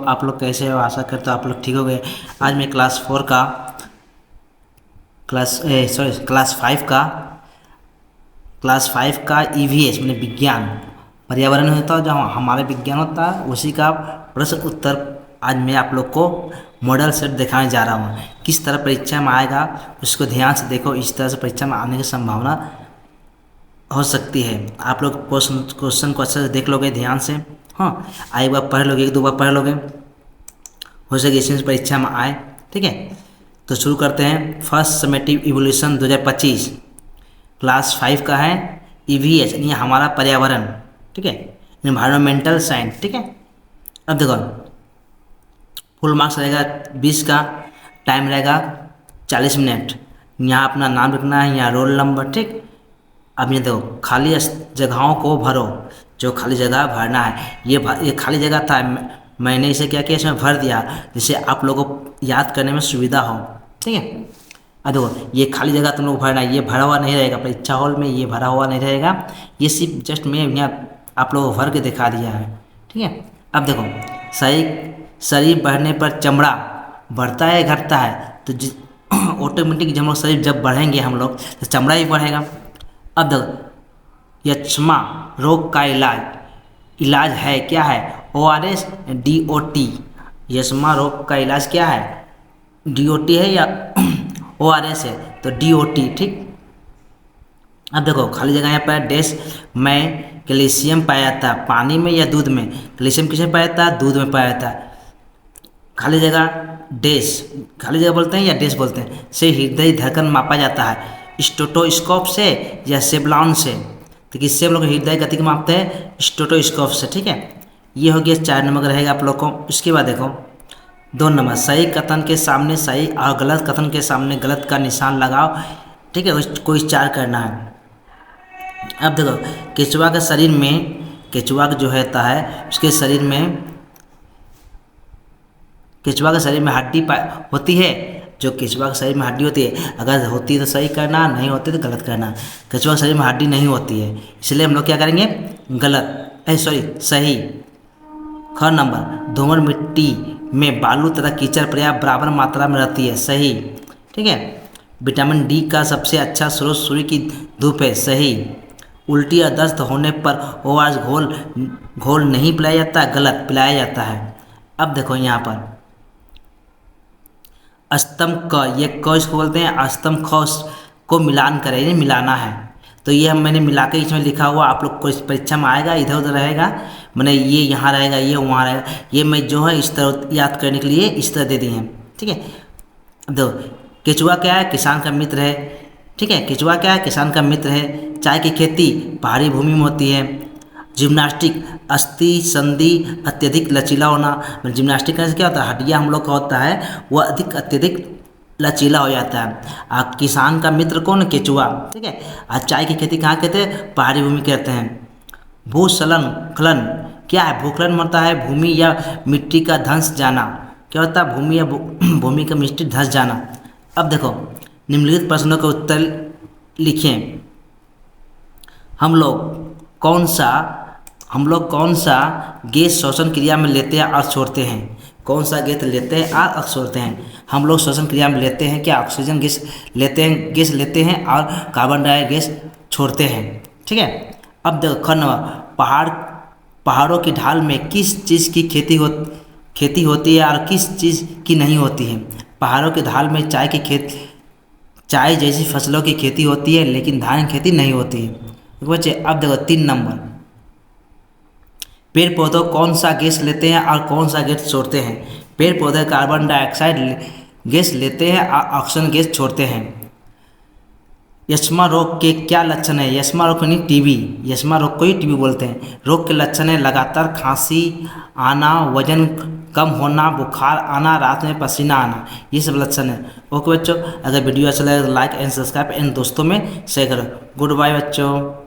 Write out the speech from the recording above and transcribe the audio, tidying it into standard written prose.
आप लोग कैसे हो? आशा करता हूँ आप लोग ठीक हो गए। आज मैं क्लास 4 का क्लास 5 का ईवीएस मैंने विज्ञान पर्यावरण होता है, जहाँ हमारे विज्ञान होता है, उसी का प्रश्न उत्तर आज मैं आप लोग को मॉडल सेट दिखाने जा रहा हूँ। किस तरह परीक्षा में आएगा उसको ध्यान से देखो, इस तरह से परीक्षा में आने की संभावना हो सकती है। आप लोग क्वेश्चन को अच्छे से देख लोगे ध्यान से, हाँ, एक बार पढ़ लोगे, एक दो बार पढ़ लोगे, हो सके इसमें परीक्षा में आए। ठीक है, तो शुरू करते हैं। फर्स्ट समेटिव इवोल्यूशन 2025 क्लास 5 का है, ईवीएस यानी हमारा पर्यावरण। ठीक है, एनवायरमेंटल साइंस। ठीक है, अब देखो फुल मार्क्स रहेगा 20 का, टाइम रहेगा 40 मिनट। यहाँ अपना नाम लिखना है, यहाँ रोल नंबर। ठीक, अब ये देखो खाली जगहों को भरो, जो खाली जगह भरना है। ये खाली जगह था, मैंने इसे क्या किया, इसमें भर दिया जिससे आप लोगों को याद करने में सुविधा हो। ठीक है, अब देखो ये खाली जगह तुम लोग भरना है, ये भरा हुआ नहीं रहेगा परीक्षा हॉल में, ये भरा हुआ नहीं रहेगा, ये सिर्फ जस्ट मैं यहाँ आप लोगों को भर के दिखा दिया है। ठीक है, अब देखो शरीर बढ़ने पर चमड़ा बढ़ता है घटता है, तो ऑटोमेटिक जब हम लोग शरीर जब बढ़ेंगे हम लोग तो चमड़ा ही बढ़ेगा। अब देखो यक्ष्मा रोग का इलाज है क्या है, ORS DOT। यक्ष्मा रोग का इलाज क्या है, DOT है या ORS है, तो DOT। ठीक, अब देखो खाली जगह यहाँ पर डैश में कैल्शियम पाया जाता है, पानी में या दूध में। कैल्शियम किसमें पाया जाता है, दूध में पाया जाता है। खाली जगह डैश, खाली जगह बोलते हैं या डैश बोलते हैं, से हृदय धड़कन मापा जाता है, स्टेथोस्कोप से या सेवलॉन से। तो किससे हम लोग हृदय गति को मापते हैं, स्टेथोस्कोप से। ठीक है, ये हो गया 4 नंबर रहेगा आप लोग को। उसके बाद देखो 2 नंबर, सही कथन के सामने सही और गलत कथन के सामने गलत का निशान लगाओ। ठीक है, उसको विचार करना है। अब देखो केचुआ के शरीर में, केचुआ जो रहता है उसके शरीर में, केचुआ के शरीर में हड्डी होती है। जो केचुआ के शरीर में हड्डी होती है, अगर होती है तो सही करना, नहीं होती तो गलत करना। केचुआ के शरीर में हड्डी नहीं होती है, इसलिए हम लोग क्या करेंगे, सही। ख नंबर, दोमट मिट्टी में बालू तथा कीचड़ पर्याप्त बराबर मात्रा में रहती है, सही। ठीक है, विटामिन डी का सबसे अच्छा स्रोत सूर्य की धूप है, सही। उल्टी या दस्त होने पर ORS घोल नहीं पिलाया जाता, गलत, पिलाया जाता है। अब देखो यहाँ पर स्तंभ क, ये क इसको बोलते हैं, स्तंभ ख को मिलान करें, ये मिलाना है। तो ये मैंने मिला के इसमें लिखा हुआ, आप लोग को इस परीक्षा में आएगा, इधर उधर रहेगा, मैंने ये यहाँ रहेगा, ये वहाँ रहेगा, ये मैं जो है इस तरह याद करने के लिए इस तरह दे दी है। ठीक है, अब देखो केचुआ क्या है, किसान का मित्र है। ठीक है, केचुआ क्या है, किसान का मित्र है। चाय की खेती पहाड़ी भूमि में होती है। जिम्नास्टिक अस्थि संधि अत्यधिक लचीला होना, जिम्नास्टिक करने से क्या होता है, हड्डियाँ हम लोग का होता है वह अत्यधिक लचीला हो जाता है। किसान का मित्र कौन, केचुआ। ठीक है, चाय की खेती कहाँ कहते हैं, पहाड़ी भूमि कहते हैं। भूस्खलन क्या है, भूस्खलन होता है भूमि या मिट्टी का धंस जाना। क्या होता है, भूमि या भूमि का मिट्टी धंस जाना। अब देखो निम्नलिखित प्रश्नों के उत्तर लिखें। हम लोग कौन सा गैस श्वसन क्रिया में लेते हैं और छोड़ते हैं, कौन सा गैस लेते हैं और छोड़ते हैं। हम लोग श्वसन क्रिया में लेते हैं क्या, ऑक्सीजन गैस लेते हैं और कार्बन डाइऑक्साइड गैस छोड़ते हैं। ठीक है, अब देखो ख नंबर, पहाड़ों की ढाल में किस चीज़ की खेती होती है और किस चीज़ की नहीं होती है। पहाड़ों की ढाल में चाय जैसी फसलों की खेती होती है, लेकिन धान की खेती नहीं होती है। बच्चे अब देखो 3 नंबर, पेड़ पौधों कौन सा गैस लेते हैं और कौन सा गैस छोड़ते हैं। पेड़ पौधे कार्बन डाइऑक्साइड गैस लेते हैं और ऑक्सीजन गैस छोड़ते हैं। यक्ष्मा रोग के क्या लक्षण है, यक्ष्मा रोग नहीं टीबी, यक्ष्मा रोग को ही टीबी बोलते हैं। रोग के लक्षण है लगातार खांसी आना, वजन कम होना, बुखार आना, रात में पसीना आना, ये सब लक्षण है। ओके बच्चों, अगर वीडियो अच्छा लगे तो लाइक एंड सब्सक्राइब एंड दोस्तों में शेयर करो। गुड बाय बच्चों।